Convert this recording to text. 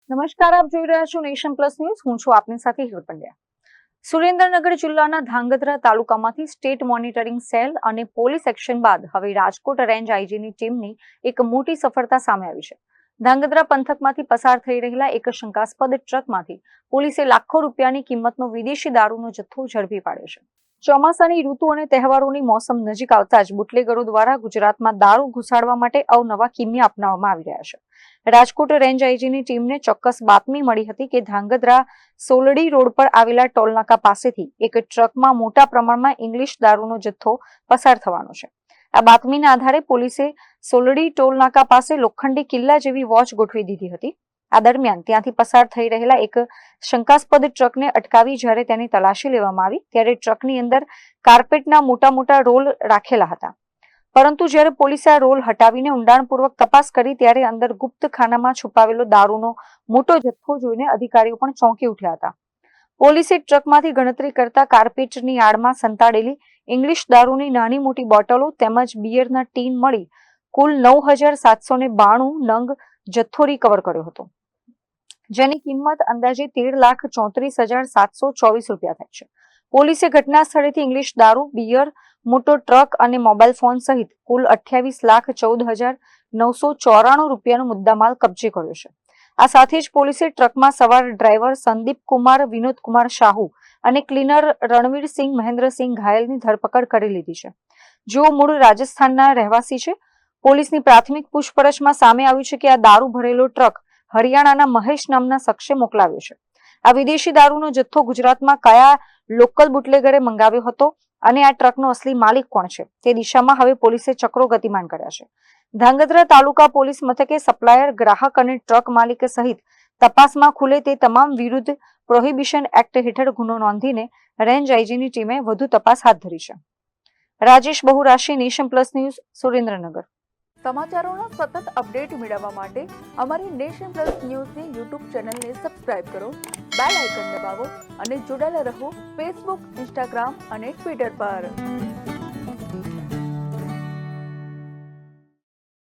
નમસ્કાર, આપ જોઈ રહ્યા છો નેશન પ્લસ ન્યૂઝ. હું છું આપની સાથે હિરલ પંડ્યા. સુરેન્દ્રનગર જિલ્લાના ધાંગધ્રા તાલુકામાંથી સ્ટેટ મોનિટરિંગ સેલ અને પોલીસ એક્શન બાદ હવે રાજકોટ રેન્જ આઈજીની ટીમની એક મોટી સફળતા સામે આવી છે. ધાંગધ્રા પંથકમાંથી પસાર થઈ રહેલા એક શંકાસ્પદ ટ્રકમાંથી પોલીસે લાખો રૂપિયાની કિંમતનો વિદેશી દારૂનો જથ્થો ઝડપી પાડ્યો છે. ચોમાસાની ઋતુ અને તહેવારોની મોસમ નજીક આવતા જ બુટલેગરો દ્વારા ગુજરાતમાં દારૂ ઘુસાડવા માટે અવનવા કિમિયા અપનાવવામાં આવી રહ્યા છે. રાજકોટ રેન્જ આઈજીની ટીમને ચોક્કસ બાતમી મળી હતી કે ધાંગધ્રા સોલડી રોડ પર આવેલા ટોલનાકા પાસેથી એક ટ્રકમાં મોટા પ્રમાણમાં ઇંગ્લિશ દારૂનો જથ્થો પસાર થવાનો છે. આ બાતમીના આધારે પોલીસે સોલડી ટોલનાકા પાસે લોખંડી કિલ્લા જેવી વોચ ગોઠવી દીધી હતી. આ દરમિયાન ત્યાંથી પસાર થઈ રહેલા એક શંકાસ્પદ ટ્રકને અટકાવી જ્યારે તેની તલાશી લેવામાં આવી ત્યારે ટ્રકની અંદર કાર્પેટના મોટા રોલ રાખેલા હતા. પરંતુ જ્યારે પોલીસે આ રોલ હટાવીને ઊંડાણપૂર્વક તપાસ કરી ત્યારે અંદર ગુપ્ત ખાનામાં છુપાવેલો દારૂનો મોટો જથ્થો જોઈને અધિકારીઓ પણ ચોંકી ઉઠ્યા હતા. પોલીસે ટ્રકમાંથી ગણતરી કરતા કાર્પેટની આડમાં સંતાડેલી ઇંગ્લિશ દારૂની નાની મોટી બોટલો તેમજ બિયરના ટીન મળી કુલ 9,792 નંગ જથ્થો રિકવર કર્યો હતો, જેની કિંમત અંદાજે 13,34,724 રૂપિયા થાય છે. પોલીસે ઘટના સ્થળેથી ઇંગ્લિશ દારૂ, બિયર, મોટો ટ્રક અને મોબાઈલ ફોન સહિત કુલ 28,14,994 રૂપિયાનો મુદ્દામાલ કબજે કર્યો છે. આ સાથે જ પોલીસે ટ્રકમાં સવાર ડ્રાઈવર સંદીપ કુમાર વિનોદકુમાર શાહુ અને ક્લીનર રણવીરસિંહ મહેન્દ્રસિંહ ઘાયલની ધરપકડ કરી લીધી છે, જેઓ મૂળ રાજસ્થાનના રહેવાસી છે. પોલીસની પ્રાથમિક પૂછપરછમાં સામે આવ્યું છે કે આ દારૂ ભરેલો ટ્રક હરિયાણાના મહેશ નામના શખ્સે મોકલાવ્યો છે. આ વિદેશી દારૂનો જથ્થો ગુજરાતમાં કયા લોકલ બુટલેગરે મંગાવ્યો હતો અને આ ટ્રકનો અસલી માલિક કોણ છે તે દિશામાં હવે પોલીસે ચક્રો ગતિમાન કર્યા છે. ધાંગધ્રા તાલુકા પોલીસ મથકે સપ્લાયર, ગ્રાહક અને ટ્રક માલિક સહિત તપાસમાં ખુલે તે તમામ વિરુદ્ધ પ્રોહિબિશન એક્ટ હેઠળ ગુનો નોંધીને રેન્જ આઈજીની ટીમે વધુ તપાસ હાથ ધરી છે. Rajesh બહુરાશી, nation plus news, Surendranagar. સમાચારોના સતત અપડેટ મેળવવા માટે અમારી નેશન પ્લસ ન્યૂઝની યુટ્યુબ ચેનલને સબસ્ક્રાઇબ કરો, બેલ આઇકન દબાવો અને જોડાયેલા રહો ફેસબુક, ઇન્સ્ટાગ્રામ અને ટ્વિટર પર.